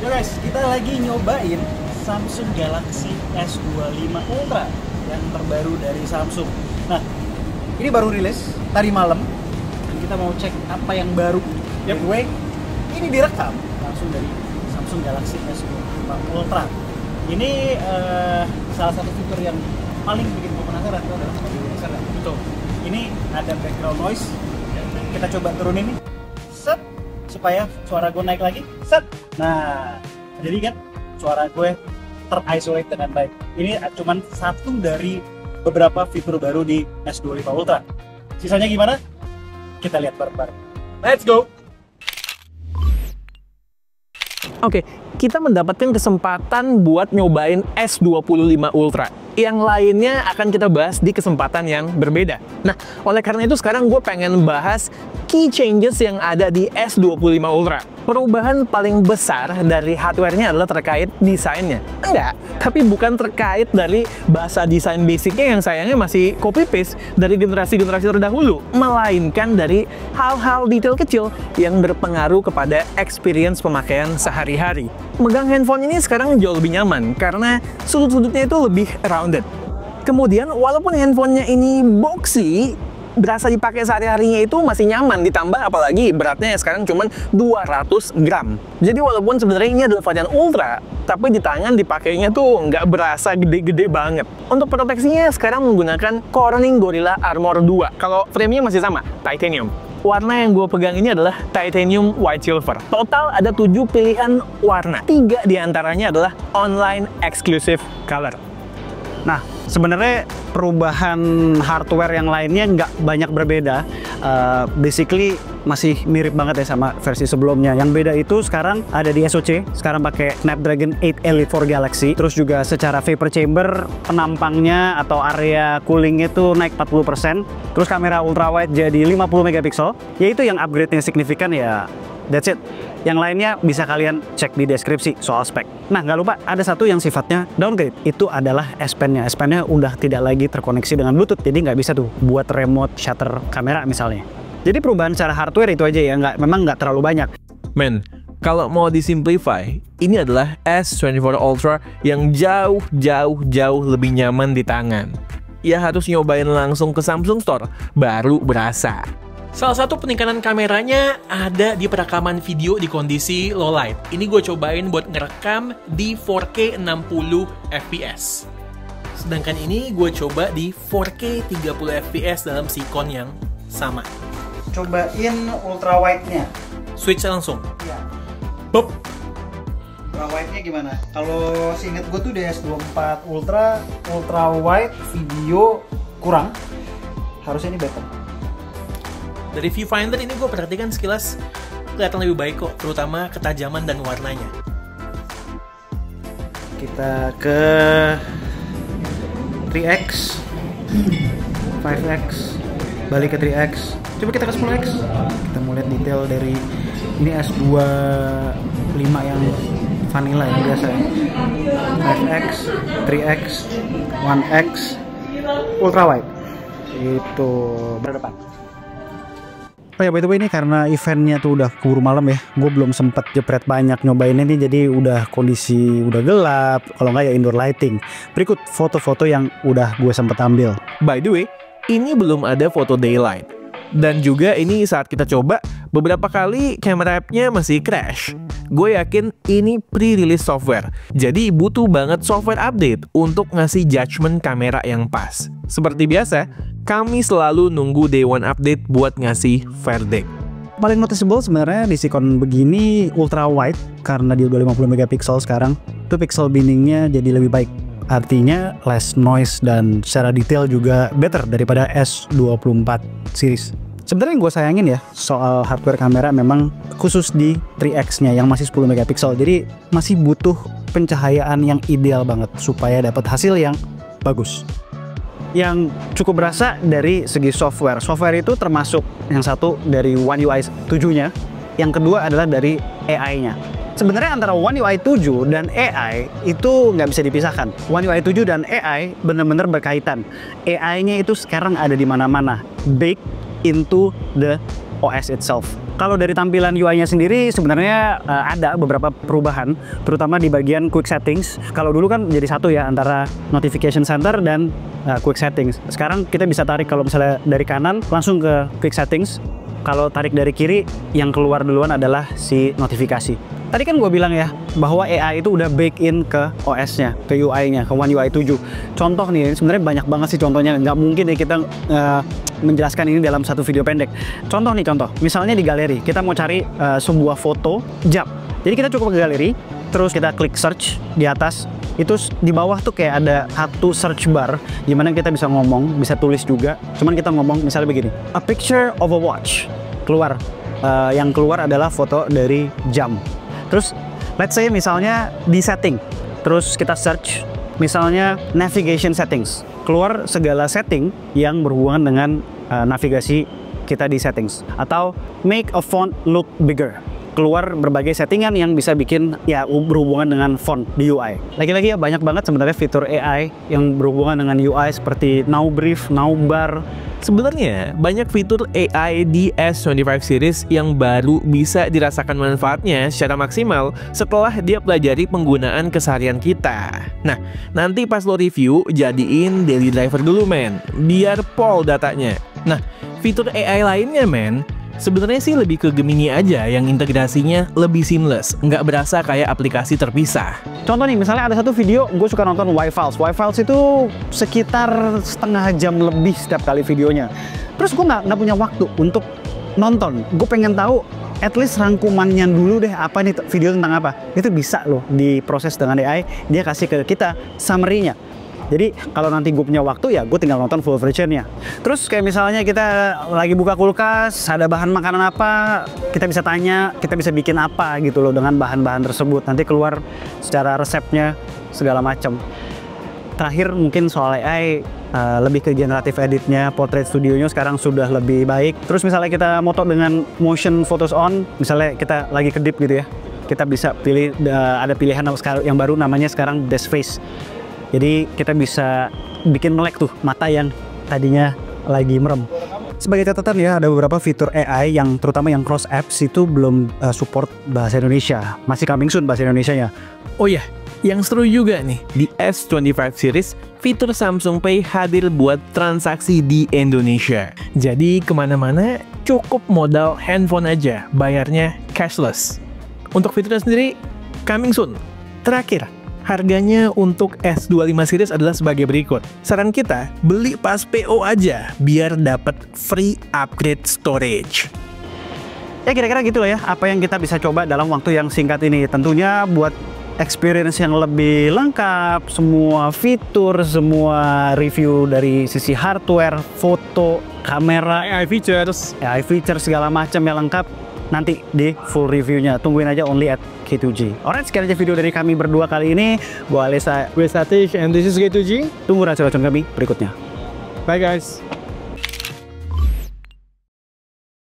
Yo guys, kita lagi nyobain Samsung Galaxy S25 Ultra yang terbaru dari Samsung. Nah, ini baru rilis tadi malam dan kita mau cek apa yang baru. Anyway, ini direkam langsung dari Samsung Galaxy S25 Ultra. Ini salah satu fitur yang paling bikin gue penasaran itu adalah betul. Ini ada background noise. Kita coba turunin nih. Set, supaya suara gue naik lagi. Set. Nah, jadi kan suara gue terisolate dengan baik. Ini cuman satu dari beberapa fitur baru di S25 Ultra. Sisanya gimana? Kita lihat bareng-bareng. Let's go! Oke, kita mendapatkan kesempatan buat nyobain S25 Ultra. Yang lainnya akan kita bahas di kesempatan yang berbeda. Nah, oleh karena itu sekarang gue pengen bahas key changes yang ada di S25 Ultra. Perubahan paling besar dari hardware-nya adalah terkait desainnya. Enggak, tapi bukan terkait dari bahasa desain basicnya yang sayangnya masih copy-paste dari generasi-generasi terdahulu. Melainkan dari hal-hal detail kecil yang berpengaruh kepada experience pemakaian sehari-hari. Megang handphone ini sekarang jauh lebih nyaman karena sudut-sudutnya itu lebih rounded. Kemudian walaupun handphonenya ini boxy, berasa dipakai sehari-harinya itu masih nyaman, ditambah apalagi beratnya sekarang cuma 200 gram. Jadi walaupun sebenarnya ini adalah varian Ultra, tapi di tangan dipakainya tuh nggak berasa gede-gede banget. Untuk proteksinya sekarang menggunakan Corning Gorilla Armor 2. Kalau framenya masih sama, titanium. Warna yang gue pegang ini adalah titanium white silver. Total ada 7 pilihan warna. 3 diantaranya adalah online exclusive color. Nah, sebenarnya perubahan hardware yang lainnya nggak banyak berbeda. Basically masih mirip banget ya sama versi sebelumnya. Yang beda itu sekarang ada di SoC, sekarang pakai Snapdragon 8 Elite 4 Galaxy. Terus juga secara vapor chamber, penampangnya atau area coolingnya itu naik 40%. Terus kamera ultrawide jadi 50 megapiksel. Yaitu yang upgrade-nya signifikan ya. That's it. Yang lainnya bisa kalian cek di deskripsi soal spek. Nah, nggak lupa ada satu yang sifatnya downgrade. Itu adalah S Pen-nya. S Pen-nya udah tidak lagi terkoneksi dengan Bluetooth. Jadi nggak bisa tuh buat remote shutter kamera misalnya. Jadi perubahan secara hardware itu aja ya. Memang nggak terlalu banyak. Men, kalau mau disimplify, ini adalah S24 Ultra yang jauh lebih nyaman di tangan. Ya harus nyobain langsung ke Samsung Store, baru berasa. Salah satu peningkatan kameranya ada di perekaman video di kondisi low light. Ini gue cobain buat ngerekam di 4K 60 fps. Sedangkan ini gue coba di 4K 30 fps dalam sikon yang sama. Cobain ultra wide-nya. Switch langsung. Iya. Bop. Ultra wide-nya gimana? Kalau seinget gue tuh DS24 Ultra wide video kurang. Harusnya ini better. Dari viewfinder ini gue perhatikan sekilas kelihatan lebih baik kok, terutama ketajaman dan warnanya. Kita ke 3X, 5X, balik ke 3X. Coba kita ke 10X. Kita mau lihat detail dari ini S25 yang vanilla yang biasa ya. 5X, 3X, 1X, ultra wide. Itu berdepan. Oh ya, by the way, ini karena eventnya tuh udah keburu malam ya, gue belum sempet jepret banyak nyobainnya nih, jadi udah kondisi udah gelap, kalau nggak ya indoor lighting. Berikut foto-foto yang udah gue sempet ambil. By the way, ini belum ada foto daylight. Dan juga ini saat kita coba, beberapa kali camera app-nya masih crash. Gue yakin ini pre-release software, jadi butuh banget software update untuk ngasih judgement kamera yang pas. Seperti biasa, kami selalu nunggu day one update buat ngasih verdict. Paling noticeable sebenarnya di Sikon begini ultra wide, karena dia udah 50 megapiksel sekarang, itu pixel binningnya jadi lebih baik. Artinya less noise dan secara detail juga better daripada S24 series. Sebenarnya yang gue sayangin ya soal hardware kamera memang khusus di 3X-nya yang masih 10 megapiksel. Jadi masih butuh pencahayaan yang ideal banget supaya dapat hasil yang bagus. Yang cukup berasa dari segi software. Software itu termasuk yang satu dari One UI 7-nya, yang kedua adalah dari AI-nya. Sebenarnya antara One UI 7 dan AI itu nggak bisa dipisahkan. One UI 7 dan AI benar-benar berkaitan. AI-nya itu sekarang ada di mana-mana, baked into the OS itself. Kalau dari tampilan UI-nya sendiri sebenarnya ada beberapa perubahan, terutama di bagian quick settings. Kalau dulu kan jadi satu ya antara notification center dan quick settings. Sekarang kita bisa tarik kalau misalnya dari kanan langsung ke quick settings. Kalau tarik dari kiri, yang keluar duluan adalah si notifikasi. Tadi kan gue bilang ya, bahwa AI itu udah bake in ke OS-nya, ke UI-nya, ke One UI 7. Contoh nih, sebenarnya banyak banget sih contohnya. Nggak mungkin ya kita menjelaskan ini dalam satu video pendek. Contoh nih, misalnya di galeri, kita mau cari sebuah foto jam. Jadi kita cukup ke galeri, terus kita klik search di atas. Itu di bawah tuh kayak ada satu search bar, dimana kita bisa ngomong, bisa tulis juga. Cuman kita ngomong misalnya begini, a picture of a watch. Keluar, yang keluar adalah foto dari jam. Terus, let's say misalnya di setting, terus kita search, misalnya navigation settings. Keluar segala setting yang berhubungan dengan navigasi kita di settings. Atau make a font look bigger. Keluar berbagai settingan yang bisa bikin ya berhubungan dengan font di UI. Lagi-lagi ya banyak banget sebenarnya fitur AI yang berhubungan dengan UI seperti now brief, now bar. Sebenarnya banyak fitur AI di S25 series yang baru bisa dirasakan manfaatnya secara maksimal setelah dia pelajari penggunaan keseharian kita. Nah, nanti pas lo review, jadiin daily driver dulu men, biar pol datanya. Nah, fitur AI lainnya men, sebenarnya sih lebih ke Gemini aja yang integrasinya lebih seamless, nggak berasa kayak aplikasi terpisah. Contoh nih, misalnya ada satu video, gue suka nonton Y-Files. Y-Files itu sekitar setengah jam lebih setiap kali videonya. Terus gue nggak punya waktu untuk nonton. Gue pengen tahu at least rangkumannya dulu deh, apa nih video tentang apa. Itu bisa loh diproses dengan AI, dia kasih ke kita summary-nya. Jadi kalau nanti gue punya waktu ya gue tinggal nonton full versionnya. Terus kayak misalnya kita lagi buka kulkas, ada bahan makanan apa, kita bisa tanya, kita bisa bikin apa gitu loh dengan bahan-bahan tersebut. Nanti keluar secara resepnya segala macam. Terakhir mungkin soal AI, lebih ke generatif editnya, portrait studionya sekarang sudah lebih baik. Terus misalnya kita moto dengan motion photos on, misalnya kita lagi kedip gitu ya, kita bisa pilih, ada pilihan yang baru namanya sekarang Death Face. Jadi kita bisa bikin melek tuh mata yang tadinya lagi merem. Sebagai catatan ya, ada beberapa fitur AI yang terutama yang cross apps itu belum support bahasa Indonesia. Masih coming soon bahasa Indonesianya. Oh iya, yang seru juga nih, di S25 series, fitur Samsung Pay hadir buat transaksi di Indonesia. Jadi kemana-mana cukup modal handphone aja, bayarnya cashless. Untuk fiturnya sendiri, coming soon. Terakhir, harganya untuk S25 series adalah sebagai berikut. Saran kita, beli pas PO aja biar dapat free upgrade storage. Ya kira-kira gitu lah ya, apa yang kita bisa coba dalam waktu yang singkat ini. Tentunya buat experience yang lebih lengkap, semua fitur, semua review dari sisi hardware, foto, kamera, AI features segala macam yang lengkap, nanti di full reviewnya. Tungguin aja only at K2G. Alright, sekian aja video dari kami berdua kali ini. Gua Alesa, Gue Satish, and this is K2G. tunggu racun-racun kami berikutnya. Bye guys.